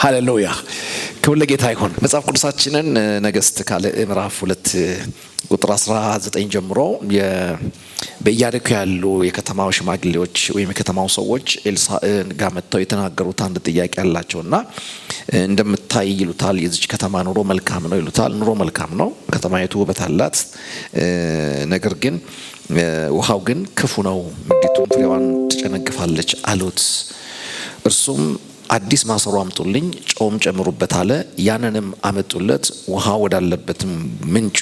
ሃሌሉያ ክብር ለጌታ ይሁን። መጽሐፍ ቅዱሳችንን ነገሥት ካልዕ ምዕራፍ 2 ቁጥር 19 ጀምሮ በኢያሪኮ ያሉ የከተማው ሽማግሌዎች ወይም የከተማው ሰዎች ኤልሳዕን ጋር መጥተው የተናገሩት አንድ ጥያቄ አላቸውና እንደምታይ ይሉታል፣ የዚች ከተማ ኑሮ መልካም ነው ይሉታል። ኑሮ መልካም ነው፣ ከተማይቱ ውበት አላት፣ ነገር ግን ውሃው ግን ክፉ ነው፣ ምድሪቱም ፍሬዋን ትጨነግፋለች አሉት። እርሱም አዲስ ማሰሮ አምጡልኝ፣ ጨውም ጨምሩበት አለ። ያንንም አመጡለት። ውሃ ወዳለበትም ምንጭ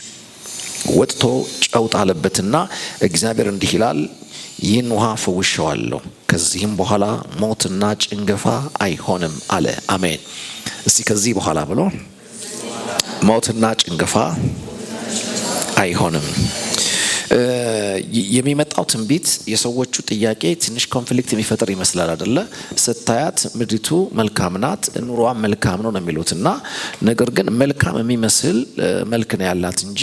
ወጥቶ ጨው ጣለበትና እግዚአብሔር እንዲህ ይላል፣ ይህን ውሃ ፈውሼዋለሁ፣ ከዚህም በኋላ ሞትና ጭንገፋ አይሆንም አለ። አሜን። እስቲ ከዚህ በኋላ ብሎ ሞትና ጭንገፋ አይሆንም። የሚመጣው ትንቢት የሰዎቹ ጥያቄ ትንሽ ኮንፍሊክት የሚፈጥር ይመስላል አይደለ? ስታያት ምድሪቱ መልካም ናት፣ ኑሮዋ መልካም ነው የሚሉትና ነገር ግን መልካም የሚመስል መልክ ነው ያላት እንጂ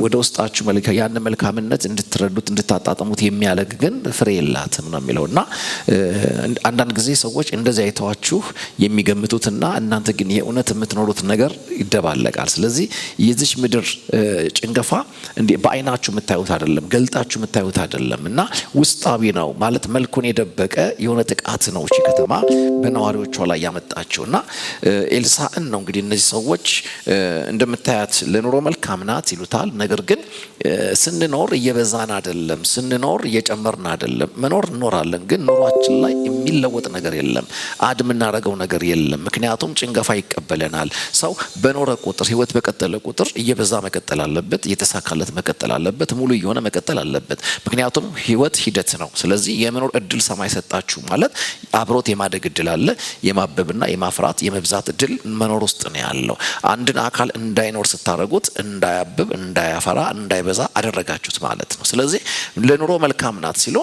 ወደ ውስጣችሁ ያን መልካምነት እንድትረዱት እንድታጣጥሙት የሚያለግ ግን ፍሬ የላትም ነው የሚለውና አንዳንድ ጊዜ ሰዎች እንደዚህ አይተዋችሁ የሚገምቱትና እናንተ ግን የእውነት የምትኖሩት ነገር ይደባለቃል። ስለዚህ የዚች ምድር ጭንገፋ እንዴ በአይናችሁ የምታዩት አይደለም፣ ገልጣችሁ የምታዩት አይደለም እና ውስጣዊ ነው ማለት መልኩን የደበቀ የሆነ ጥቃት ነው እቺ ከተማ በነዋሪዎቿ ላይ ያመጣቸውና ኤልሳዕን ነው እንግዲህ እነዚህ ሰዎች እንደምታያት ለኑሮ መልካም ናት ይሉታል። ነገር ግን ስንኖር እየበዛን አይደለም፣ ስንኖር እየጨመርን አይደለም። መኖር እንኖራለን፣ ግን ኑሯችን ላይ የሚለወጥ ነገር የለም፣ አድ የምናደርገው ነገር የለም። ምክንያቱም ጭንገፋ ይቀበለናል። ሰው በኖረ ቁጥር ህይወት በቀጠለ ቁጥር እየበዛ መቀጠል አለበት፣ እየተሳካለት መቀጠል አለበት፣ ሙሉ የሆነ መቀጠል አለበት። ምክንያቱም ህይወት ሂደት ነው። ስለዚህ የመኖር እድል ሰማይ ሰጣችሁ ማለት አብሮት የማደግ እድል አለ። የማበብና የማፍራት የመብዛት እድል መኖር ውስጥ ነው ያለው። አንድን አካል እንዳይኖር ስታረጉት እንዳያብብ፣ እንዳያፈራ፣ እንዳይበዛ አደረጋችሁት ማለት ነው። ስለዚህ ለኑሮ መልካም ናት ሲሉ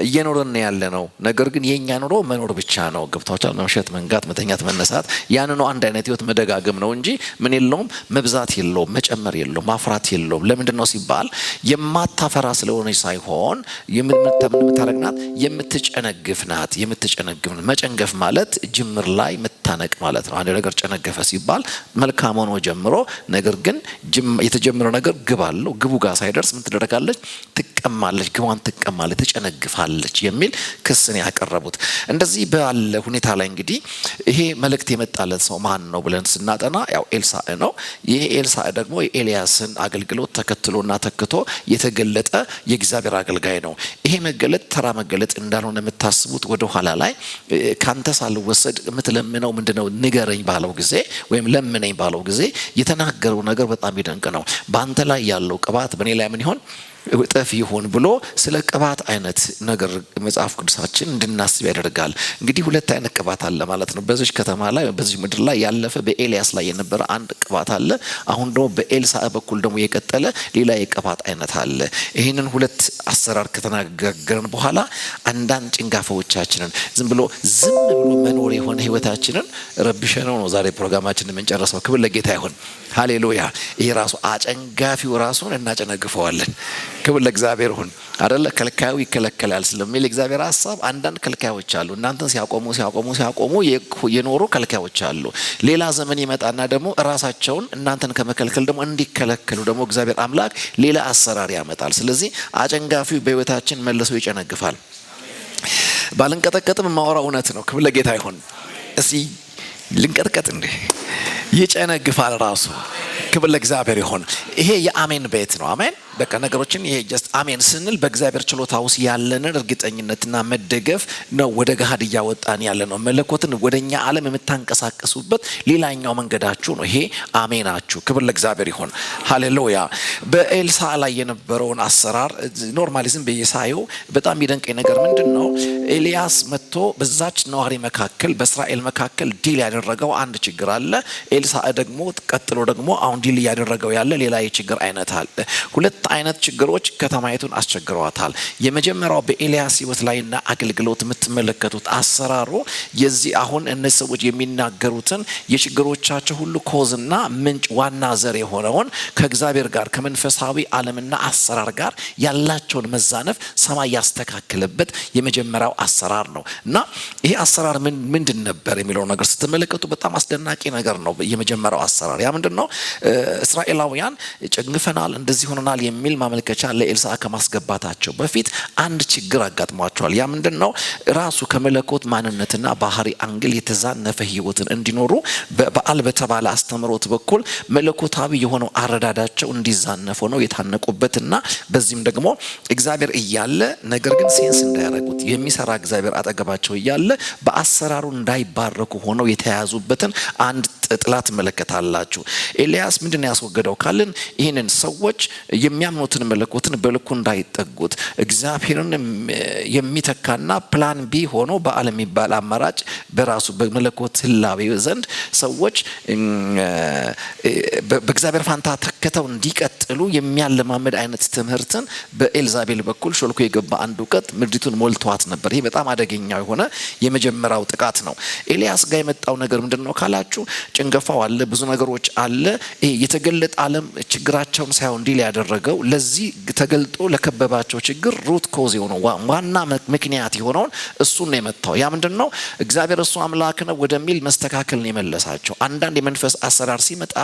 እየኖርን ያለ ነው። ነገር ግን የኛ ኑሮ መኖር ብቻ ነው። ገብታችኋል? መምሸት፣ መንጋት፣ መተኛት፣ መነሳት ያን ነው አንድ አይነት ህይወት መደጋገም ነው እንጂ ምን የለውም፣ መብዛት የለውም፣ መጨመር የለውም፣ ማፍራት የለውም። ለምንድን ነው ሲባል የማታፈራ ስለሆነች ሳይሆን የምታረግ ናት፣ የምትጨነግፍ ናት። የምትጨነግፍ መጨንገፍ ማለት ጅምር ላይ መታነቅ ማለት ነው። አንድ ነገር ጨነገፈ ሲባል መልካም ሆኖ ጀምሮ ነገር ግን የተጀመረው ነገር ግብ አለው። ግቡ ጋር ሳይደርስ ምን ትደረጋለች? ትቀማለች፣ ግቧን ትቀማለች፣ ትጨነግፋለች የሚል ክስን ያቀረቡት። እንደዚህ ባለ ሁኔታ ላይ እንግዲህ ይሄ መልእክት የመጣለት ሰው ማን ነው ብለን ስናጠና ያው ኤልሳዕ ነው። ይሄ ኤልሳዕ ደግሞ የኤልያስን አገልግሎት ተከትሎና ተክቶ የተገለጠ የእግዚአብሔር አገልጋይ ነው። ይሄ መገለጥ ተራ መገለጥ እንዳልሆነ የምታስቡት ወደ ኋላ ላይ ካንተ ሳልወሰድ የምትለምነው ምንድነው ንገረኝ ባለው ጊዜ ወይም ለምነኝ ባለው ጊዜ የተናገረው ነገር በጣም ይደንቅ ነው። በአንተ ላይ ያለው ቅባት በእኔ ላይ ምን ይሆን እጥፍ ይሁን ብሎ ስለ ቅባት አይነት ነገር መጽሐፍ ቅዱሳችን እንድናስብ ያደርጋል። እንግዲህ ሁለት አይነት ቅባት አለ ማለት ነው። በዚህ ከተማ ላይ በዚህ ምድር ላይ ያለፈ በኤልያስ ላይ የነበረ አንድ ቅባት አለ። አሁን ደግሞ በኤልሳዕ በኩል ደግሞ የቀጠለ ሌላ የቅባት አይነት አለ። ይህንን ሁለት አሰራር ከተነጋገርን በኋላ አንዳንድ ጭንጋፋዎቻችንን ዝም ብሎ መኖር የሆነ ህይወታችንን ረብሸነው ነው ዛሬ ፕሮግራማችንን የምንጨርሰው። ክብር ለጌታ ይሁን። ሃሌሉያ። ይሄ ራሱ አጨንጋፊው ራሱን እናጨነግፈዋለን። ክብር ለእግዚአብሔር ይሁን። አይደለ? ከልካዩ ይከለከላል ስለሚል እግዚአብሔር ሐሳብ አንዳንድ ከልካዮች አሉ። እናንተን ሲያቆሙ የኖሩ ከልካዮች አሉ። ሌላ ዘመን ይመጣና ደግሞ ራሳቸውን እናንተን ከመከልከል ደግሞ እንዲከለከሉ ደግሞ እግዚአብሔር አምላክ ሌላ አሰራር ያመጣል። ስለዚህ አጨንጋፊው በህይወታችን መልሶ ይጨነግፋል። ባልንቀጠቀጥም ማወራው እውነት ነው። ክብር ለጌታ ይሁን። እስቲ ልንቀጥቀጥ እንዴ? ይጨነግፋል ራሱ። ክብር ለእግዚአብሔር ይሁን። ይሄ የአሜን ቤት ነው። አሜን። በቃ ነገሮችን ይሄ ጀስት አሜን ስንል በእግዚአብሔር ችሎታ ውስጥ ያለንን እርግጠኝነትና መደገፍ ነው ወደ ገሃድ እያወጣን ያለ ነው። መለኮትን ወደኛ ዓለም የምታንቀሳቀሱበት ሌላኛው መንገዳችሁ ነው። ይሄ አሜናችሁ። ክብር ለእግዚአብሔር ይሁን። ሃሌሉያ። በኤልሳዕ ላይ የነበረውን አሰራር ኖርማሊዝም በየሳየው በጣም የሚደንቀኝ ነገር ምንድነው? ኤልያስ መጥቶ በዛች ነዋሪ መካከል በእስራኤል መካከል ዲል ያደረገው አንድ ችግር አለ። ኤልሳዕ ደግሞ ቀጥሎ ደግሞ አሁን ዲል ያደረገው ያለ ሌላ የችግር አይነት አለ። ሁለት አይነት ችግሮች ከተማይቱን አስቸግረዋታል። የመጀመሪያው በኤልያስ ሕይወት ላይና አገልግሎት የምትመለከቱት አሰራሩ የዚህ አሁን እነዚህ ሰዎች የሚናገሩትን የችግሮቻቸው ሁሉ ኮዝና ምንጭ ዋና ዘር የሆነውን ከእግዚአብሔር ጋር ከመንፈሳዊ ዓለምና አሰራር ጋር ያላቸውን መዛነፍ ሰማይ ያስተካከለበት የመጀመሪያው አሰራር ነው። እና ይሄ አሰራር ምንድን ነበር የሚለው ነገር ስትመለከቱ በጣም አስደናቂ ነገር ነው። የመጀመሪያው አሰራር ያ ምንድነው? እስራኤላውያን ጨንግፈናል፣ እንደዚህ ሆነናል የሚል ማመልከቻ ለኤልሳ ከማስገባታቸው በፊት አንድ ችግር አጋጥሟቸዋል። ያ ምንድነው? ራሱ ከመለኮት ማንነትና ባህሪ አንግል የተዛነፈ ህይወትን እንዲኖሩ በበዓል በተባለ አስተምሮት በኩል መለኮታዊ የሆነው አረዳዳቸው እንዲዛነፉ ነው የታነቁበትና በዚህም ደግሞ እግዚአብሔር እያለ ነገር ግን ሴንስ እንዳያረጉት የሚሰራ እግዚአብሔር አጠገባቸው እያለ በአሰራሩ እንዳይባረኩ ሆነው የተያዙበትን አንድ ጥላት መለከታላችሁ። ኤልያስ ምንድነው ያስወገደው ካልን ይህንን ሰዎች የሚያምኑትን መለኮትን በልኩ እንዳይጠጉት እግዚአብሔርን የሚተካና ፕላን ቢ ሆኖ በዓለም የሚባል አማራጭ በራሱ በመለኮት ህላዌ ዘንድ ሰዎች በእግዚአብሔር ፋንታ ተከተው እንዲቀጥሉ የሚያለማመድ አይነት ትምህርትን በኤልዛቤል በኩል ሾልኮ የገባ አንድ እውቀት ምድሪቱን ሞልቷት ነበር። ይሄ በጣም አደገኛ የሆነ የመጀመሪያው ጥቃት ነው። ኤልያስ ጋር የመጣው ነገር ምንድነው ካላችሁ ጭንገፋው አለ፣ ብዙ ነገሮች አለ። ይሄ የተገለጠ ዓለም ችግራቸውን ሳይሆን ዲል ያደረገው ለዚህ ተገልጦ ለከበባቸው ችግር ሩት ኮዝ የሆነው ዋና ምክንያት የሆነውን እሱን ነው የመታው። ያ ምንድነው? እግዚአብሔር እሱ አምላክ ነው ወደሚል መስተካከል ነው የመለሳቸው። አንዳንድ የመንፈስ አሰራር ሲመጣ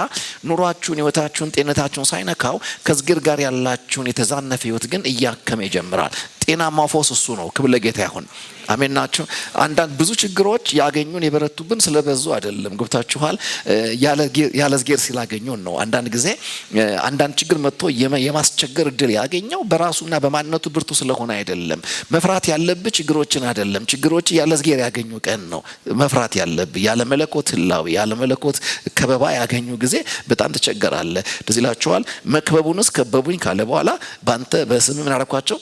ኑሯችሁን፣ ህይወታችሁን፣ ጤንነታችሁን ሳይነካው ከእግዚአብሔር ጋር ያላችሁን የተዛነፈ ህይወት ግን እያከመ ይጀምራል። ጤናማ ፈውስ እሱ ነው። ክብር ለጌታ ይሁን። አሜን ናቸው። አንዳንድ ብዙ ችግሮች ያገኙን የበረቱብን ስለበዙ አይደለም። ገብታችኋል? ያለ ዝጌር ስላገኙን ነው። አንዳንድ ጊዜ አንዳንድ ችግር መጥቶ የማስቸገር እድል ያገኘው በራሱና በማንነቱ ብርቱ ስለሆነ አይደለም። መፍራት ያለብህ ችግሮችን አይደለም። ችግሮች ያለ ዝጌር ያገኙ ቀን ነው መፍራት ያለብህ። ያለ መለኮት ህላዌ ያለ መለኮት ከበባ ያገኙ ጊዜ በጣም ትቸገራለህ። እንደዚህ ይላችኋል። መክበቡንስ ከበቡኝ ካለ በኋላ ባንተ በስም ምን አረኳቸው?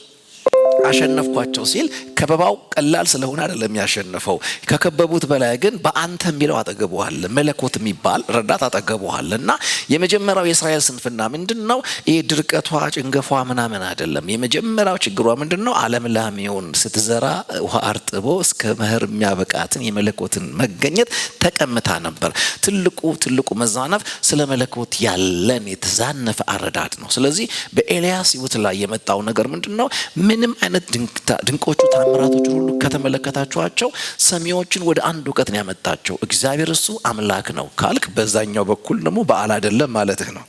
አሸነፍኳቸው ሲል ከበባው ቀላል ስለሆነ አይደለም ያሸነፈው። ከከበቡት በላይ ግን በአንተ የሚለው አጠገቡሃል፣ መለኮት የሚባል ረዳት አጠገቡሃል። እና የመጀመሪያው የእስራኤል ስንፍና ምንድነው? ይሄ ድርቀቷ፣ ጭንገፏ ምናምን አይደለም። የመጀመሪያው ችግሯ ምንድነው? አለምላሚውን ስትዘራ ውሃ አርጥቦ እስከ መኸር የሚያበቃትን የመለኮትን መገኘት ተቀምታ ነበር። ትልቁ መዛነፍ ስለ መለኮት ያለን የተዛነፈ አረዳድ ነው። ስለዚህ በኤልያስ ህይወት ላይ የመጣው ነገር ምንድነው? ምንም አይነት ድንቆቹ ታምራቶች ሁሉ ከተመለከታችኋቸው ሰሚዎችን ወደ አንድ እውቀት ነው ያመጣቸው። እግዚአብሔር እሱ አምላክ ነው ካልክ በዛኛው በኩል ደግሞ በዓል አይደለም ማለትህ ነው።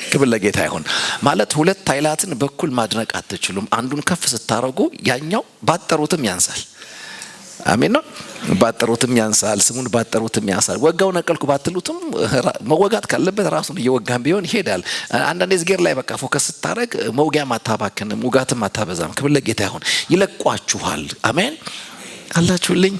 ክብር ለጌታ ይሁን። ማለት ሁለት ኃይላትን በኩል ማድነቅ አትችሉም። አንዱን ከፍ ስታረጉ ያኛው ባጠሩትም ያንሳል። አሜን ነው። ባጠሩትም ያንሳል፣ ስሙን ባጠሩትም ያንሳል። ወጋው ነቀልኩ ባትሉትም መወጋት ካለበት ራሱን እየወጋም ቢሆን ይሄዳል። አንዳንዴ ዝጌር ላይ በቃ ፎከስ ስታረግ መውጊያም አታባክንም፣ ውጋትም አታበዛም። ክብር ለጌታ ይሁን። ይለቋችኋል። አሜን አላችሁልኝ።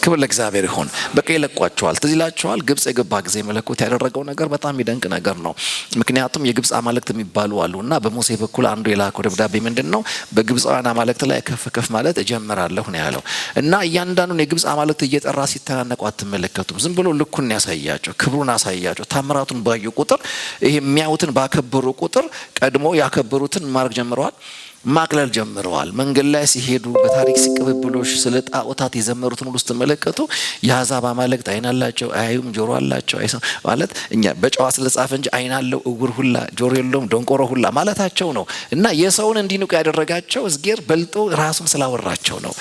ክብር ለእግዚአብሔር ይሁን። በቃ ይለቋቸዋል። ትዝ ይላችኋል ግብጽ የገባ ጊዜ መለኮት ያደረገው ነገር በጣም የሚደንቅ ነገር ነው። ምክንያቱም የግብጽ አማልክት የሚባሉ አሉና በሙሴ በኩል አንዱ የላከው ደብዳቤ ምንድነው? በግብጻውያን አማልክት ላይ ከፍ ማለት እጀምራለሁ ነው ያለው። እና እያንዳንዱን የግብጽ አማልክት እየጠራ ሲተናነቁ አትመለከቱም። ዝም ብሎ ልኩን ያሳያቸው፣ ክብሩን አሳያቸው። ታምራቱን ባዩ ቁጥር ይሄ የሚያዩትን ባከበሩ ቁጥር ቀድሞ ያከበሩትን ማድረግ ጀምረዋል፣ ማቅለል ጀምረዋል። መንገድ ላይ ሲሄዱ በታሪክ ሲቀበብሎሽ ስለ ጣዖታት የዘመሩትን ሁሉ ስትመለከቱ የአሕዛብ አማልክት አይን አላቸው አያዩም፣ ጆሮ አላቸው አይሰሙ ማለት እኛ በጨዋ ስለጻፈ እንጂ አይን አለው እውር ሁላ ጆሮ የለውም ደንቆሮ ሁላ ማለታቸው ነው። እና የሰውን እንዲንቁ ያደረጋቸው እዝጌር በልጦ ራሱን ስላወራቸው ነው።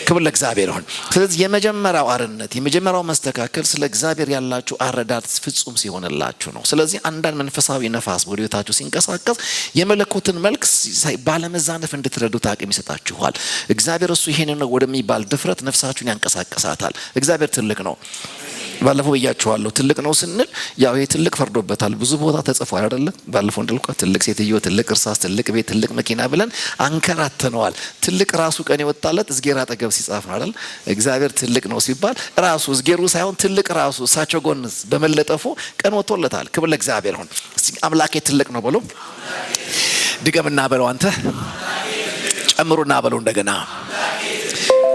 ክብር ለእግዚአብሔር ይሁን። ስለዚህ የመጀመሪያው አርነት የመጀመሪያው መስተካከል ስለ እግዚአብሔር ያላችሁ አረዳድ ፍጹም ሲሆንላችሁ ነው። ስለዚህ አንዳንድ መንፈሳዊ ነፋስ ወደ ሕይወታችሁ ሲንቀሳቀስ የመለኮትን መልክ ባለመዛ ነፍ እንድትረዱት አቅም ይሰጣችኋል። እግዚአብሔር እሱ ይሄንን ነው ወደሚባል ድፍረት ነፍሳችሁን ያንቀሳቀሳታል። እግዚአብሔር ትልቅ ነው። ባለፈው ብያችኋለሁ። ትልቅ ነው ስንል ያው ይሄ ትልቅ ፈርዶበታል ብዙ ቦታ ተጽፏል አይደለ? ባለፈው እንዳልኳችሁ ትልቅ ሴትዮ፣ ትልቅ እርሳስ፣ ትልቅ ቤት፣ ትልቅ መኪና ብለን አንከራተነዋል። ትልቅ ራሱ ቀን የወጣለት እዝጌር አጠገብ ሲጻፍ ነው አይደል? እግዚአብሔር ትልቅ ነው ሲባል ራሱ እዝጌሩ ሳይሆን ትልቅ ራሱ እሳቸው ጎን በመለጠፉ ቀን ወጥቶለታል። ክብር ለእግዚአብሔር ይሁን። እስቲ አምላኬ ትልቅ ነው በሉ። ድገምና በለው አንተ ጨምሩና በለው እንደገና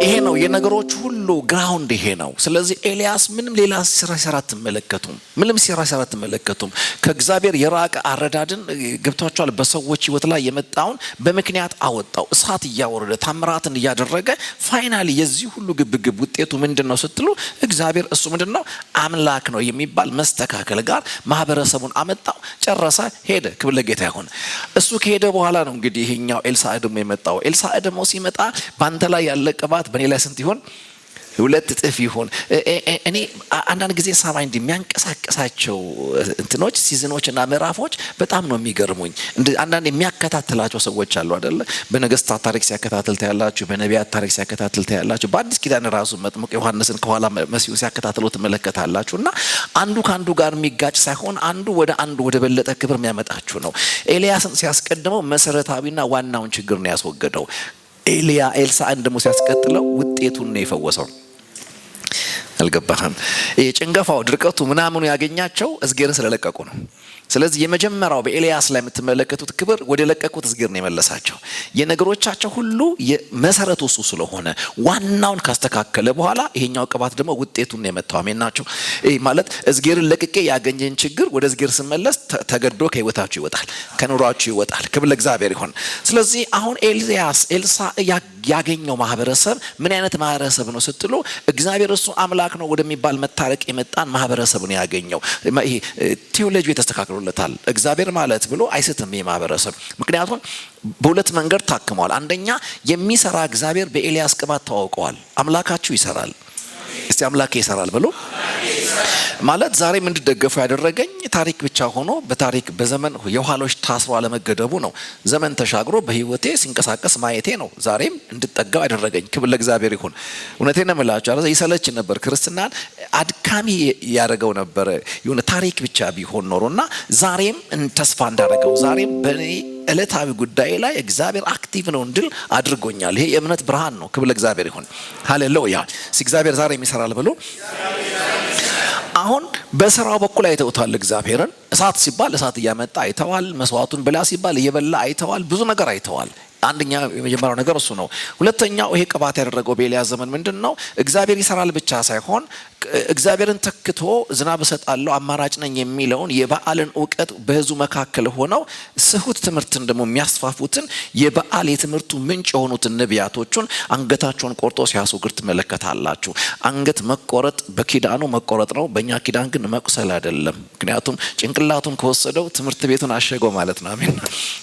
ይሄ ነው የነገሮች ሁሉ ግራውንድ ይሄ ነው። ስለዚህ ኤልያስ ምንም ሌላ ሲራ አትመለከቱም። ምንም ሲራ አትመለከቱም። ከእግዚአብሔር የራቀ አረዳድን ገብቷቸዋል። በሰዎች ህይወት ላይ የመጣውን በምክንያት አወጣው። እሳት እያወረደ ታምራትን እያደረገ ፋይናሊ የዚህ ሁሉ ግብግብ ውጤቱ ምንድነው ስትሉ እግዚአብሔር እሱ ምንድነው አምላክ ነው የሚባል መስተካከል ጋር ማህበረሰቡን አመጣው። ጨረሰ፣ ሄደ። ክብር ለጌታ ይሁን። እሱ ከሄደ በኋላ ነው እንግዲህ ይሄኛው ኤልሳዕ ደግሞ የመጣው። ኤልሳዕ ደግሞ ሲመጣ ባንተ ላይ ያለ ቅባት በእኔ ላይ ስንት ይሆን? 2 እጥፍ ይሆን። እኔ አንዳንድ ጊዜ ሰማይ እንደሚያንቀሳቀሳቸው እንትኖች ሲዝኖችና ምዕራፎች በጣም ነው የሚገርሙኝ። አንዳንድ የሚያከታትላቸው ሰዎች አሉ አይደለ? በነገስታት ታሪክ ሲያከታትል ታያላችሁ፣ በነቢያት ታሪክ ሲያከታትል ታያላችሁ። በአዲስ ኪዳን ራሱ መጥምቁ ዮሐንስን ከኋላ መሲሁ ሲያከታትሉ ትመለከታላችሁ። እና አንዱ ከአንዱ ጋር የሚጋጭ ሳይሆን አንዱ ወደ በለጠ ክብር የሚያመጣችሁ ነው። ኤልያስን ሲያስቀድመው መሰረታዊና ዋናውን ችግር ነው ያስወገደው። ኤልሳዕን ደግሞ ሲያስቀጥለው ውጤቱን ነው የፈወሰው። አልገባህም? ጭንገፋው ድርቀቱ ምናምኑ ያገኛቸው እዝጌርን ስለለቀቁ ነው። ስለዚህ የመጀመሪያው በኤልያስ ላይ የምትመለከቱት ክብር ወደ ለቀቁት እዝጌር ነው የመለሳቸው። የነገሮቻቸው ሁሉ መሰረቱ እሱ ስለሆነ ዋናውን ካስተካከለ በኋላ ይሄኛው ቅባት ደግሞ ውጤቱን ነው የመታው። አሜን ናቸው። ማለት እዝጌርን ለቅቄ ያገኘን ችግር ወደ እዝጌር ስመለስ ተገዶ ከህይወታችሁ ይወጣል፣ ከኑሯችሁ ይወጣል። ክብር ለእግዚአብሔር ይሁን። ስለዚህ አሁን ኤልሳዕ ያገኘው ማህበረሰብ ምን አይነት ማህበረሰብ ነው ስትሉ እግዚአብሔር እሱ አምላክ ነው ወደሚባል መታረቅ የመጣን ማህበረሰብ ነው ያገኘው። ይሄ ቴዎሎጂ የተስተካከሉለታል። እግዚአብሔር ማለት ብሎ አይስትም ይሄ ማህበረሰብ። ምክንያቱም በሁለት መንገድ ታክመዋል። አንደኛ የሚሰራ እግዚአብሔር በኤልያስ ቅባት ተዋውቀዋል። አምላካችሁ ይሰራል። እስቲ አምላኬ ይሰራል ብሎ ማለት ዛሬ ምን እንድደገፉ ያደረገኝ ታሪክ ብቻ ሆኖ በታሪክ በዘመን የኋሎች ታስሮ አለመገደቡ ነው። ዘመን ተሻግሮ በህይወቴ ሲንቀሳቀስ ማየቴ ነው ዛሬም እንድጠጋው ያደረገኝ። ክብር ለእግዚአብሔር ይሁን። እውነቴን ነው የምላችሁ። ይሰለች ነበር፣ ክርስትናን አድካሚ ያደረገው ነበር የሆነ ታሪክ ብቻ ቢሆን ኖሮና ዛሬም ተስፋ እንዳደረገው ዛሬም በኔ ዕለታዊ ጉዳይ ላይ እግዚአብሔር አክቲቭ ነው እንድል አድርጎኛል። ይሄ የእምነት ብርሃን ነው። ክብር ለእግዚአብሔር ይሁን። ሃሌሉያ። እግዚአብሔር ዛሬም ይሰራል ብሎ አሁን በስራው በኩል አይተውታል። እግዚአብሔርን እሳት ሲባል እሳት እያመጣ አይተዋል። መስዋዕቱን ብላ ሲባል እየበላ አይተዋል። ብዙ ነገር አይተዋል። አንደኛ የመጀመሪያው ነገር እሱ ነው። ሁለተኛው ይሄ ቅባት ያደረገው በኤልያስ ዘመን ምንድነው? እግዚአብሔር ይሰራል ብቻ ሳይሆን እግዚአብሔርን ተክቶ ዝናብ እሰጣለሁ አማራጭ ነኝ የሚለውን የበዓልን እውቀት በህዝቡ መካከል ሆነው ስሁት ትምህርትን ደግሞ የሚያስፋፉትን የበዓል የትምህርቱ ምንጭ የሆኑትን ነቢያቶቹን አንገታቸውን ቆርጦ ሲያስወግድ ትመለከታላችሁ። አንገት መቆረጥ በኪዳኑ መቆረጥ ነው። በእኛ ኪዳን ግን መቁሰል አይደለም። ምክንያቱም ጭንቅላቱን ከወሰደው ትምህርት ቤቱን አሸገው ማለት ነው። አሜን።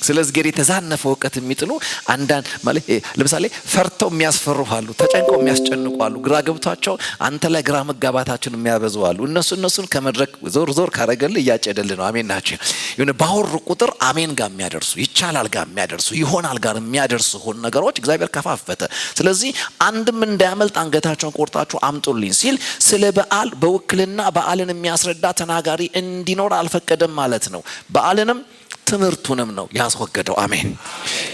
ስለዚህ ገሪ የተዛነፈ እውቀት የሚጥሉ አንዳንድ ማለት ለምሳሌ ፈርተው የሚያስፈሩ አሉ፣ ተጨንቀው የሚያስጨንቁ አሉ፣ ግራ ገብቷቸው አንተ ላይ ግራ መጋባታችን የሚያበዙ አሉ። እነሱን ከመድረክ ዞር ካረገልህ እያጨደልህ ነው። አሜን ናቸው። የሆነ ባወሩ ቁጥር አሜን ጋር የሚያደርሱ ይቻላል ጋር የሚያደርሱ ይሆናል ጋር የሚያደርሱ ሆነ ነገሮች እግዚአብሔር ከፋፈተ። ስለዚህ አንድም እንዳያመልጥ አንገታቸውን ቆርጣችሁ አምጡልኝ ሲል ስለ በዓል በውክልና በዓልን የሚያስረዳ ተናጋሪ እንዲኖር አልፈቀደም ማለት ነው። በዓልንም ትምህርቱንም ነው ያስወገደው። አሜን።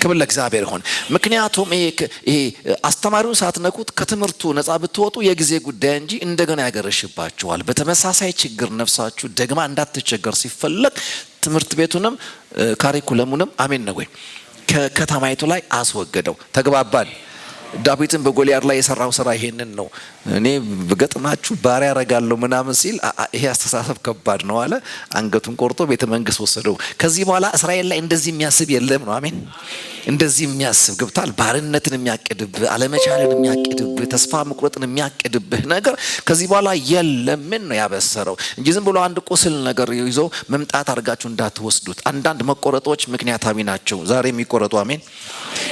ክብር ለእግዚአብሔር ይሁን። ምክንያቱም ይሄ አስተማሪውን ሳትነኩት ከትምህርቱ ነፃ ብትወጡ የጊዜ ጉዳይ እንጂ እንደገና ያገረሽባችኋል። በተመሳሳይ ችግር ነፍሳችሁ ደግማ እንዳትቸገር ሲፈለግ ትምህርት ቤቱንም ካሪኩለሙንም አሜን ነው ወይ ከከተማይቱ ላይ አስወገደው። ተግባባን? ዳዊትን በጎልያድ ላይ የሰራው ስራ ይሄንን ነው። እኔ በገጥማችሁ ባሪያ ያረጋለሁ ምናምን ሲል ይሄ አስተሳሰብ ከባድ ነው አለ። አንገቱን ቆርጦ ቤተ መንግስት ወሰደው። ከዚህ በኋላ እስራኤል ላይ እንደዚህ የሚያስብ የለም ነው። አሜን። እንደዚህ የሚያስብ ገብታል። ባርነትን የሚያቅድብህ፣ አለመቻልን የሚያቅድብህ፣ ተስፋ መቁረጥን የሚያቅድብህ ነገር ከዚህ በኋላ የለም ነው ያበሰረው እንጂ ዝም ብሎ አንድ ቁስል ነገር ይዞ መምጣት አድርጋችሁ እንዳትወስዱት። አንዳንድ መቆረጦች ምክንያታዊ ናቸው። ዛሬ የሚቆረጡ አሜን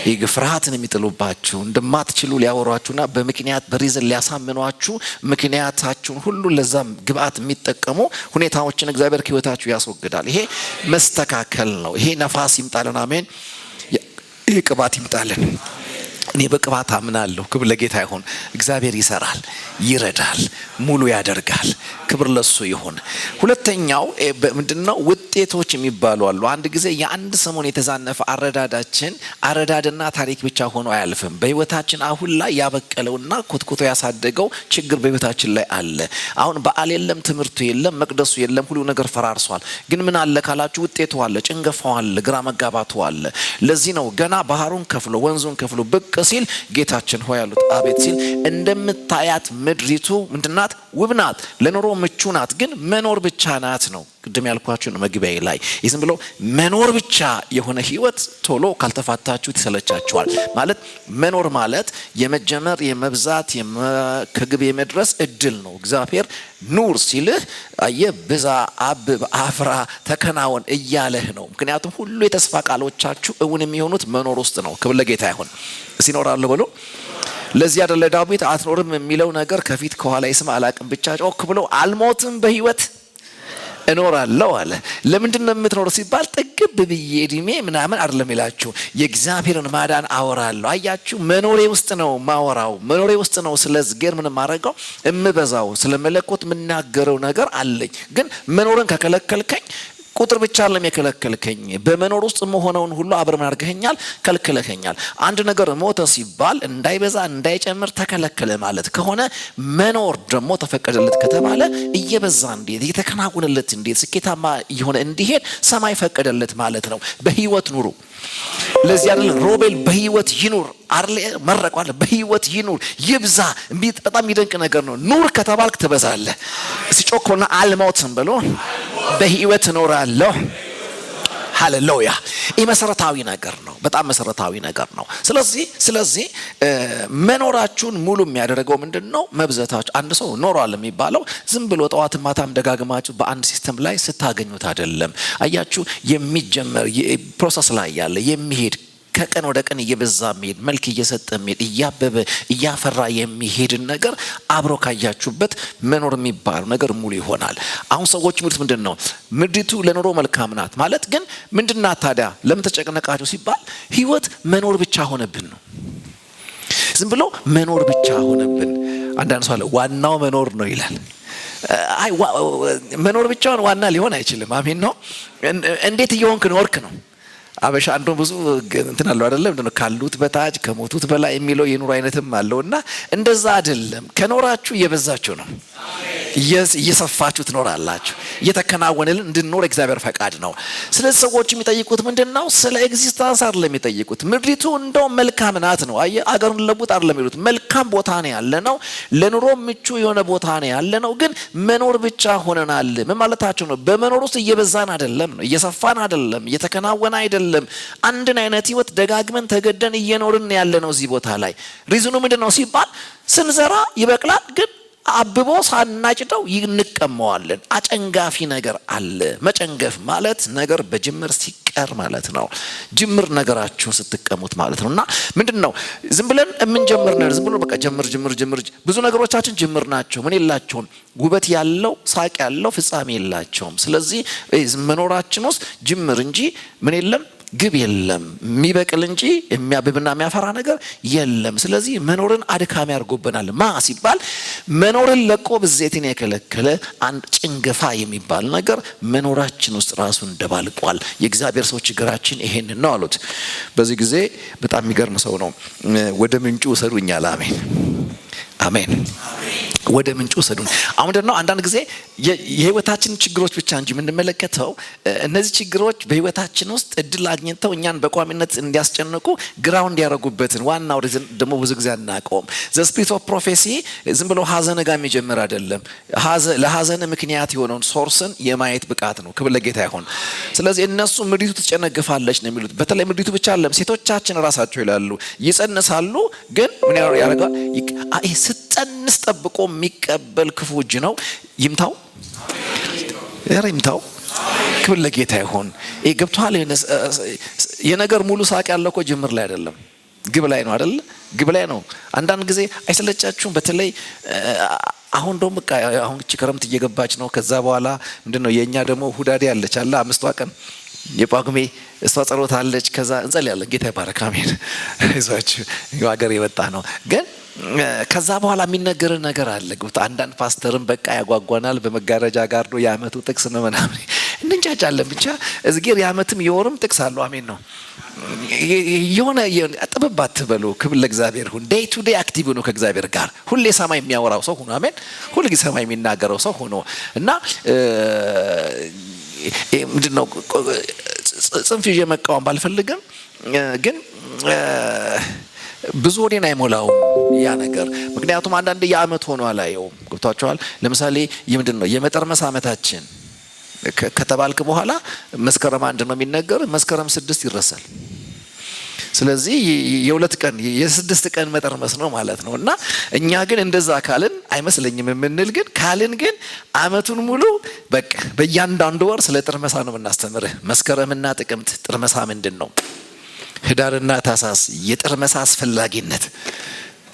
ይህ ፍርሃትን የሚጥሉባችሁ እንደማትችሉ ሊያወሯችሁና በምክንያት በሪዝን ሊያሳምኗችሁ ምክንያታችሁን ሁሉ ለዛም ግብአት የሚጠቀሙ ሁኔታዎችን እግዚአብሔር ከህይወታችሁ ያስወግዳል። ይሄ መስተካከል ነው። ይሄ ነፋስ ይምጣልን። አሜን። ይሄ ቅባት ይምጣልን። እኔ በቅባት አምናለሁ። ክብር ለጌታ ይሁን። እግዚአብሔር ይሰራል፣ ይረዳል፣ ሙሉ ያደርጋል። ክብር ለሱ ይሁን። ሁለተኛው ምንድነው? ውጤቶች የሚባሉ አሉ። አንድ ጊዜ የአንድ ሰሞን የተዛነፈ አረዳድና ታሪክ ብቻ ሆኖ አያልፍም። በህይወታችን አሁን ላይ ያበቀለውና ኮትኮቶ ያሳደገው ችግር በህይወታችን ላይ አለ። አሁን በዓል የለም፣ ትምህርቱ የለም፣ መቅደሱ የለም፣ ሁሉ ነገር ፈራርሷል። ግን ምን አለ ካላችሁ ውጤቱ አለ፣ ጭንገፋው አለ፣ ግራ መጋባቱ አለ። ለዚህ ነው ገና ባህሩን ከፍሎ ወንዙን ከፍሎ ብቅ ሲል ጌታችን ሆይ አሉት። አቤት ሲል እንደምታያት ምድሪቱ ምንድናት? ውብ ናት፣ ለኑሮ ምቹ ናት፣ ግን መኖር ብቻ ናት ነው። ቅድም ያልኳችሁ ነው መግቢያዬ ላይ። ዝም ብሎ መኖር ብቻ የሆነ ህይወት ቶሎ ካልተፋታችሁት ይሰለቻችኋል። ማለት መኖር ማለት የመጀመር የመብዛት ከግብ የመድረስ እድል ነው። እግዚአብሔር ኑር ሲልህ ብዛ፣ አብብ፣ አፍራ፣ ተከናወን እያለህ ነው። ምክንያቱም ሁሉ የተስፋ ቃሎቻችሁ እውን የሚሆኑት መኖር ውስጥ ነው። ክብር ለጌታ ይሁን። ሲኖራለሁ ብሎ ለዚህ አይደለ ዳዊት አትኖርም የሚለው ነገር ከፊት ከኋላ ይስማ አላቅም ብቻ ጮክ ብሎ አልሞትም በህይወት እኖራለሁ አለ። ለምንድን ነው የምትኖረው ሲባል ጥግብ ብዬ እድሜ ምናምን አይደለም ይላችሁ፣ የእግዚአብሔርን ማዳን አወራለሁ። አያችሁ፣ መኖሬ ውስጥ ነው ማወራው፣ መኖሬ ውስጥ ነው ስለ እግዚአብሔር ምን ማረጋው እምበዛው፣ ስለ መለኮት የምናገረው ነገር አለኝ። ግን መኖርን ከከለከልከኝ ቁጥር ብቻ አይደለም የከለከልከኝ፣ በመኖር ውስጥ መሆነውን ሁሉ አብረን አድርገኛል፣ ከልክለኸኛል። አንድ ነገር ሞተ ሲባል እንዳይበዛ እንዳይጨምር ተከለከለ ማለት ከሆነ መኖር ደግሞ ተፈቀደለት ከተባለ እየበዛ እንዴት እየተከናወነለት እንዴት ስኬታማ እየሆነ እንዲሄድ ሰማይ ፈቀደለት ማለት ነው። በህይወት ኑሩ። ለዚህ አይደለም ሮቤል በህይወት ይኑር አርለ መረቋል። በህይወት ይኑር ይብዛ። በጣም የሚደንቅ ነገር ነው። ኑር ከተባልክ ትበዛለህ። ሲጮክና አልሞትም ብሎ በህይወት እኖራለሁ። ሃሌሉያ። ይህ መሰረታዊ ነገር ነው። በጣም መሰረታዊ ነገር ነው። ስለዚህ መኖራችሁን ሙሉ የሚያደርገው ምንድነው? መብዛታችሁ። አንድ ሰው ኖሯል የሚባለው ዝም ብሎ ጠዋት ማታም ደጋግማችሁ በአንድ ሲስተም ላይ ስታገኙት አይደለም። አያችሁ፣ የሚጀመር ፕሮሰስ ላይ ያለ የሚሄድ ከቀን ወደ ቀን እየበዛ የሚሄድ መልክ እየሰጠ የሚሄድ እያበበ እያፈራ የሚሄድን ነገር አብሮ ካያችሁበት መኖር የሚባለው ነገር ሙሉ ይሆናል። አሁን ሰዎች የሚሉት ምንድነው? ምድሪቱ ለኑሮ መልካም ናት ማለት ግን ምንድናት ታዲያ? ለምን ተጨነቃችሁ ሲባል ህይወት መኖር ብቻ ሆነብን ነው። ዝም ብሎ መኖር ብቻ ሆነብን። አንዳንድ ሰው አለ ዋናው መኖር ነው ይላል። አይ መኖር ብቻውን ዋና ሊሆን አይችልም። አሜን ነው። እንዴት እየሆንክ ኖርክ ነው። አበሻ አንዱ ብዙ እንትን አለው አይደለም? ምንድነው ካሉት በታች ከሞቱት በላይ የሚለው የኑሮ አይነትም አለውና እንደዛ አይደለም። ከኖራችሁ እየበዛችሁ ነው። እየሰፋችሁ ትኖራላችሁ። እየተከናወነልን እንድንኖር እግዚአብሔር ፈቃድ ነው። ስለዚህ ሰዎች የሚጠይቁት ምንድነው? ስለ ኤግዚስተንስ አይደለም የሚጠይቁት። ምድሪቱ እንደው መልካም ናት ነው። አገሩን ለቡጥ አይደለም የሚሉት። መልካም ቦታ ነው ያለ ነው። ለኑሮ ምቹ የሆነ ቦታ ነው ያለ ነው። ግን መኖር ብቻ ሆነናል። ምን ማለታቸው ነው? በመኖር ውስጥ እየበዛን አይደለም ነው። እየሰፋን አይደለም። እየተከናወነ አይደለም። አንድን አይነት ህይወት ደጋግመን ተገደን እየኖርን ያለ ነው እዚህ ቦታ ላይ። ሪዝኑ ምንድነው ሲባል ስንዘራ ይበቅላል፣ ግን አብቦ ሳናጭደው ይንቀመዋለን። አጨንጋፊ ነገር አለ። መጨንገፍ ማለት ነገር በጅምር ሲቀር ማለት ነው። ጅምር ነገራችሁን ስትቀሙት ማለት ነውና ምንድነው? ዝም ብለን የምንጀምር ነው። ዝም ብሎ በቃ ጀምር ብዙ ነገሮቻችን ጅምር ናቸው። ምን የላቸውም? ውበት ያለው ሳቅ ያለው ፍጻሜ የላቸውም። ስለዚህ መኖራችን ውስጥ ጅምር እንጂ ምን የለም፣ ግብ የለም። የሚበቅል እንጂ የሚያብብና የሚያፈራ ነገር የለም። ስለዚህ መኖርን አድካሚ አድርጎብናል። ማ ሲባል መኖርን ለቆ ብዜትን የከለከለ አንድ ጭንገፋ የሚባል ነገር መኖራችን ውስጥ ራሱን ደባልቋል። የእግዚአብሔር ሰው ችግራችን ይሄንን ነው አሉት። በዚህ ጊዜ በጣም የሚገርም ሰው ነው። ወደ ምንጩ ውሰዱኛል። አሜን አሜን። ወደ ምንጩ ውሰዱን። አሁን ደግሞ አንዳንድ ጊዜ የህይወታችን ችግሮች ብቻ እንጂ የምንመለከተው እነዚህ ችግሮች በህይወታችን ውስጥ እድል አግኝተው እኛን በቋሚነት እንዲያስጨንቁ ግራውንድ ያደረጉበትን ዋናው ሪዝን ደግሞ ብዙ ጊዜ አናውቀውም። ዘ ስፒሪት ኦፍ ፕሮፌሲ ዝም ብሎ ሀዘን ጋር የሚጀምር አይደለም። ለሀዘን ምክንያት የሆነውን ሶርስን የማየት ብቃት ነው። ክብር ለጌታ ይሁን። ስለዚህ እነሱ ምድሪቱ ትጨነግፋለች ነው የሚሉት። በተለይ ምድሪቱ ብቻ አይደለም፣ ሴቶቻችን ራሳቸው ይላሉ ይጸንሳሉ፣ ግን ምን ያደርጋል? ስትጸንስ ጠብቆ የሚቀበል ክፉ እጅ ነው። ይምታው ይምታው። ክብር ለጌታ ይሁን። ገብቷል? የነገር ሙሉ ሳቅ ያለው እኮ ጅምር ላይ አይደለም፣ ግብ ላይ ነው አይደል? ግብ ላይ ነው። አንዳንድ ጊዜ አይሰለቻችሁም? በተለይ አሁን ደግሞ በቃ አሁን ክረምት እየገባች ነው። ከዛ በኋላ ምንድነው የኛ ደግሞ ሁዳዴ አለች አለ 5ቷ ቀን የጳጉሜ እሷ ጸሎት አለች። ከዛ እንጸልያለን። ጌታ ይባረክ። አሜን። ይዟችሁ ሀገር የወጣ ነው ግን ከዛ በኋላ የሚነገር ነገር አለ። አንዳንድ ፓስተርም በቃ ያጓጓናል። በመጋረጃ ጋር ነው የአመቱ ጥቅስ ነው ምናምን እንንጫጫለን። ብቻ እዝጌር የአመትም የወርም ጥቅስ አለው። አሜን ነው። የሆነ ጥበባት በሉ። ክብር ለእግዚአብሔር ሁን። ዴይ ቱ ዴይ አክቲቭ ነው ከእግዚአብሔር ጋር። ሁሌ ሰማይ የሚያወራው ሰው ሆኖ አሜን። ሁሌ ሰማይ የሚናገረው ሰው ሆኖ እና ምንድነው ጽንፍ ይዤ መቃወም ባልፈልግም ግን ብዙ ወዴን አይሞላውም ያ ነገር። ምክንያቱም አንዳንድ የዓመት ሆኖ አላየውም። ገብቷቸዋል። ለምሳሌ ምንድነው የመጠርመስ ዓመታችን ከተባልክ በኋላ መስከረም 1 ነው የሚነገር፣ መስከረም 6 ይረሳል። ስለዚህ የሁለት ቀን የስድስት ቀን መጠርመስ ነው ማለት ነው። እና እኛ ግን እንደዛ ካልን አይመስለኝም የምንል ግን ካልን ግን ዓመቱን ሙሉ በቃ በእያንዳንዱ ወር ስለ ጥርመሳ ነው የምናስተምርህ። መስከረምና ጥቅምት ጥርመሳ ምንድን ነው? ህዳርና ታሳስ የጥርመሳ አስፈላጊነት፣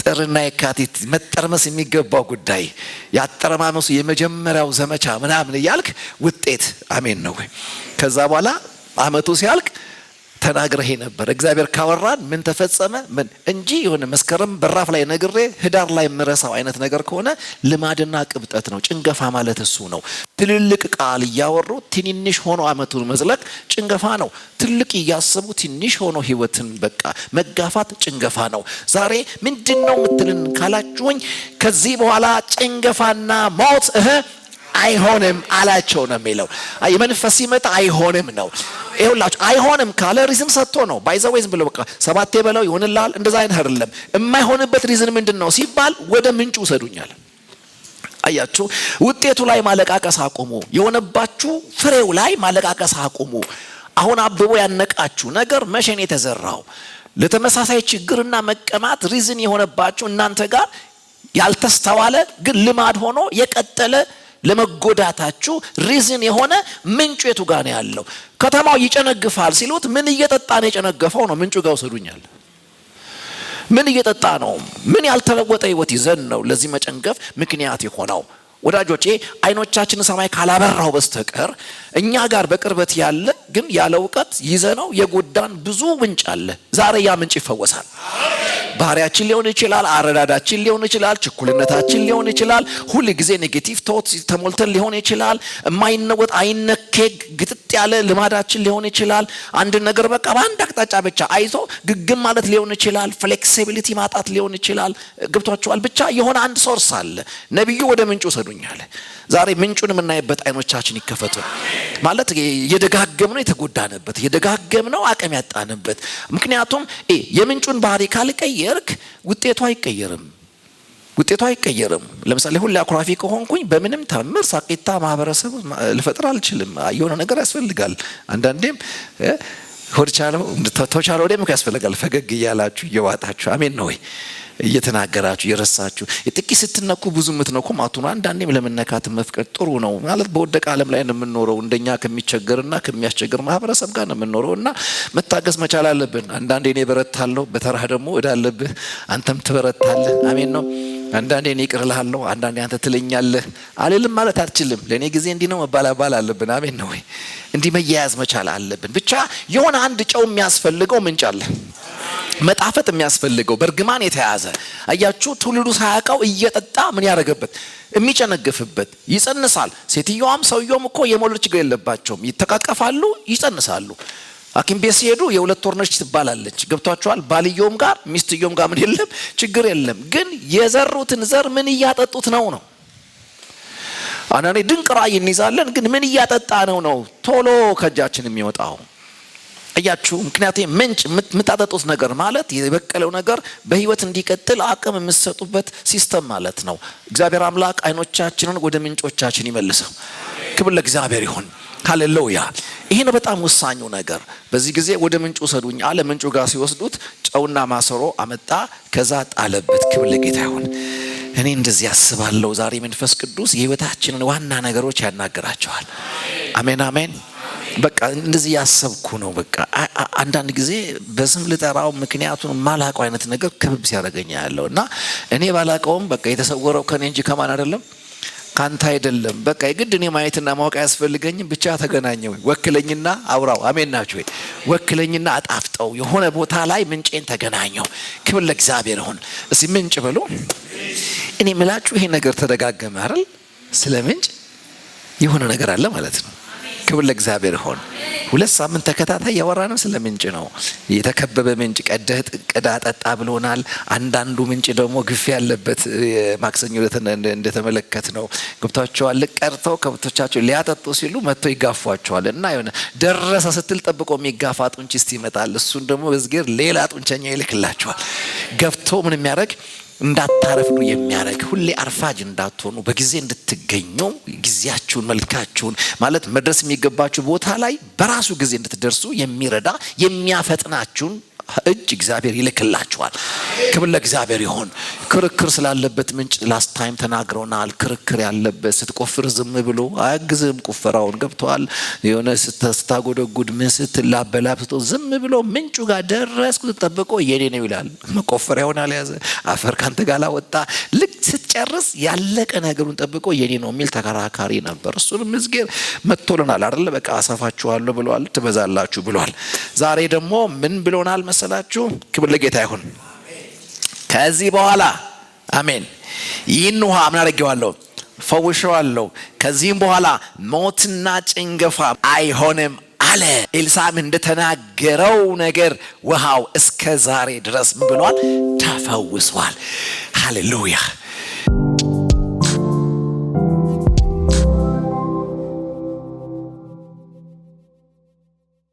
ጥርና የካቲት መጠርመስ የሚገባው ጉዳይ፣ ያጠረማመሱ የመጀመሪያው ዘመቻ ምናምን እያልክ ውጤት አሜን ነው። ከዛ በኋላ ዓመቱ ሲያልቅ ተናግረህ ነበር። እግዚአብሔር ካወራን ምን ተፈጸመ ምን እንጂ የሆነ መስከረም በራፍ ላይ ነግሬ ህዳር ላይ ምረሳው አይነት ነገር ከሆነ ልማድና ቅብጠት ነው። ጭንገፋ ማለት እሱ ነው። ትልልቅ ቃል እያወሩ ትንንሽ ሆኖ ዓመቱን መዝለቅ ጭንገፋ ነው። ትልቅ እያሰቡ ትንሽ ሆኖ ህይወትን በቃ መጋፋት ጭንገፋ ነው። ዛሬ ምንድነው ምትልን ካላችሁኝ ከዚህ በኋላ ጭንገፋና ሞት አይሆንም አላቸው ነው የሚለው። የመንፈስ ሲመጣ አይሆንም ነው። ይኸውላችሁ አይሆንም ካለ ሪዝን ሰጥቶ ነው። ባይዘዌዝ ብሎ በቃ ሰባቴ በለው ይሆንልሃል እንደዛ አይነት አይደለም። የማይሆንበት ሪዝን ምንድነው ሲባል ወደ ምንጩ ሰዱኛል። አያችሁ፣ ውጤቱ ላይ ማለቃቀስ አቁሙ። የሆነባችሁ ፍሬው ላይ ማለቃቀስ አቁሙ። አሁን አብቦ ያነቃችሁ ነገር መቼ ነው የተዘራው? ለተመሳሳይ ችግርና መቀማት ሪዝን የሆነባችሁ እናንተ ጋር ያልተስተዋለ ግን ልማድ ሆኖ የቀጠለ ለመጎዳታችሁ ሪዝን የሆነ ምንጩ የቱ ጋር ነው ያለው? ከተማው ይጨነግፋል ሲሉት ምን እየጠጣ ነው የጨነገፈው ነው? ምንጩ ጋር ወሰዱኛል። ምን እየጠጣ ነው? ምን ያልተለወጠ ህይወት ይዘን ነው ለዚህ መጨንገፍ ምክንያት የሆነው? ወዳጆቼ አይኖቻችን ሰማይ ካላበራው በስተቀር እኛ ጋር በቅርበት ያለ ግን ያለ እውቀት ይዘነው የጎዳን ብዙ ምንጭ አለ። ዛሬ ያ ምንጭ ይፈወሳል። ባህሪያችን ሊሆን ይችላል፣ አረዳዳችን ሊሆን ይችላል፣ ችኩልነታችን ሊሆን ይችላል፣ ሁሉ ጊዜ ኔጌቲቭ ቶት ተሞልተን ሊሆን ይችላል፣ የማይነወጥ አይነኬ ግጥጥ ያለ ልማዳችን ሊሆን ይችላል፣ አንድ ነገር በቃ በአንድ አቅጣጫ ብቻ አይቶ ግግም ማለት ሊሆን ይችላል፣ ፍሌክሲቢሊቲ ማጣት ሊሆን ይችላል። ገብቷችኋል? ብቻ የሆነ አንድ ሶርስ አለ። ነብዩ ወደ ምንጩ ሰዱኛል። ዛሬ ምንጩን የምናይበት አይኖቻችን ይከፈቱ። ማለት የደጋገምነው የተጎዳንበት፣ የደጋገምነው አቅም ያጣንበት። ምክንያቱም የምንጩን ባህሪ ካልቀየርክ ውጤቱ አይቀየርም። ውጤቱ አይቀየርም። ለምሳሌ ሁሌ አኩራፊ ከሆንኩኝ በምንም ታምር ሳቂታ ማህበረሰብ ልፈጥር አልችልም። የሆነ ነገር ያስፈልጋል። አንዳንዴም ሆድቻለው ተቻለው ደም ያስፈልጋል። ፈገግ እያላችሁ እየዋጣችሁ አሜን ነው ወይ እየተናገራችሁ እየረሳችሁ ጥቂት ስትነኩ ብዙ ምትነኩ ማቱና አንዳንዴም ለመነካት መፍቀድ ጥሩ ነው። ማለት በወደቀ ዓለም ላይ ነው የምንኖረው። እንደኛ ከሚቸገርና ከሚያስቸግር ማህበረሰብ ጋር ነው የምንኖረውና መታገስ መቻል አለብን። አንዳንዴ እኔ በረታለሁ፣ በተራህ ደግሞ እዳለብህ አንተም ትበረታለህ። አሜን ነው። አንዳንዴ እኔ ይቅርልሃለሁ፣ አንዳንዴ አንተ ትለኛለህ። አልልም ማለት አትችልም። ለኔ ጊዜ እንዲህ ነው መባል አለብን። አሜን ነው ወይ? እንዲህ መያያዝ መቻል አለብን። ብቻ የሆነ አንድ ጨው የሚያስፈልገው ምንጭ አለ። መጣፈጥ የሚያስፈልገው በርግማን የተያዘ አያችሁ፣ ትውልዱ ሳያውቀው እየጠጣ ምን ያደረገበት የሚጨነግፍበት ይጸንሳል። ሴትዮዋም ሰውየውም እኮ የመውለድ ችግር የለባቸውም። ይተቃቀፋሉ፣ ይጸንሳሉ። ሐኪም ቤት ሲሄዱ የሁለት ወር ነች ትባላለች። ገብቷቸዋል? ባልየውም ጋር ሚስትየውም ጋር ምን የለም ችግር የለም። ግን የዘሩትን ዘር ምን እያጠጡት ነው? አንዳንዴ ድንቅ ራእይ እንይዛለን፣ ግን ምን እያጠጣ ነው ቶሎ ከእጃችን የሚወጣው? አያችሁ፣ ምክንያቱም ምንጭ የምታጠጡት ነገር ማለት የበቀለው ነገር በህይወት እንዲቀጥል አቅም የምትሰጡበት ሲስተም ማለት ነው። እግዚአብሔር አምላክ አይኖቻችንን ወደ ምንጮቻችን ይመልሰው። ክብር ለእግዚአብሔር ይሁን። ሃሌሉያ። ይሄ ነው በጣም ወሳኙ ነገር። በዚህ ጊዜ ወደ ምንጩ ሰዱኝ አለ። ምንጩ ጋር ሲወስዱት ጨውና ማሰሮ አመጣ፣ ከዛ ጣለበት። ክብር ለጌታ ይሁን። እኔ እንደዚህ ያስባለሁ። ዛሬ መንፈስ ቅዱስ የህይወታችንን ዋና ነገሮች ያናገራቸዋል። አሜን አሜን። በቃ እንደዚህ ያሰብኩ ነው። በቃ አንዳንድ ጊዜ በስም ልጠራው ምክንያቱን ማላቀው አይነት ነገር ክብብ ሲያደርገኝ ያለው እና እኔ ባላቀውም በቃ የተሰወረው ከኔ እንጂ ከማን አይደለም፣ ካንተ አይደለም። በቃ የግድ እኔ ማየትና ማወቅ ያስፈልገኝም። ብቻ ተገናኘው፣ ወክለኝና አውራው። አሜን ናችሁ ወይ? ወክለኝና አጣፍጠው። የሆነ ቦታ ላይ ምንጬን ተገናኘው። ክብር ለእግዚአብሔር ይሁን። እስቲ ምንጭ በሉ። እኔ ምላችሁ ይሄ ነገር ተደጋገመ አይደል? ስለ ምንጭ የሆነ ነገር አለ ማለት ነው። ክብር ለእግዚአብሔር ይሁን። 2 ሳምንት ተከታታይ ያወራነው ስለ ምንጭ ነው። የተከበበ ምንጭ ቀደህ ቅዳ ጠጣ ብሎናል። አንዳንዱ ምንጭ ደግሞ ግፍ ያለበት ማክሰኞ እንደተመለከት ነው። ገብታቸዋል። ቀርተው ከብቶቻቸው ሊያጠጡ ሲሉ መጥተው ይጋፏቸዋል እና የሆነ ደረሰ ስትል ጠብቆ የሚጋፋ ጡንች እስቲ ይመጣል። እሱን ደግሞ በዝጌር ሌላ ጡንቸኛ ይልክላቸዋል። ገፍቶ ምን የሚያደርግ እንዳታረፍዱ የሚያደርግ ሁሌ አርፋጅ እንዳትሆኑ በጊዜ እንድትገኙ ጊዜያችሁን መልካችሁን ማለት መድረስ የሚገባችሁ ቦታ ላይ በራሱ ጊዜ እንድትደርሱ የሚረዳ የሚያፈጥናችሁን እጅ እግዚአብሔር ይልክላችኋል። ክብር ለእግዚአብሔር ይሁን። ክርክር ስላለበት ምንጭ ላስት ታይም ተናግረውናል። ክርክር ያለበት ስትቆፍር ዝም ብሎ አያግዝም። ቁፈራውን ገብቷል። የሆነ ስታጎደጉድ ምን ስትላበላብ ዝም ብሎ ምንጩ ጋር ደረስኩ ተጠብቆ የኔ ነው ይላል። መቆፈሪያውን አልያዘ አፈር ካንተ ጋር ላወጣ ልክ ስትጨርስ ያለቀ ነገሩን ጠብቆ የኔ ነው የሚል ተከራካሪ ነበር። እሱንም ምስጌር መጥቶልናል አይደል? በቃ አሰፋችኋለሁ ብሏል፣ ትበዛላችሁ ብሏል። ዛሬ ደግሞ ምን ብሎናል መሰላችሁ? ክብር ለጌታ ይሁን። ከዚህ በኋላ አሜን ይህን ውሃ ምን አደርገዋለሁ? ፈውሼዋለሁ። ከዚህም በኋላ ሞትና ጭንገፋ አይሆንም አለ። ኤልሳዕም እንደተናገረው ነገር ውሃው እስከ ዛሬ ድረስ ምን ብሏል? ተፈውሷል። ሃሌሉያ።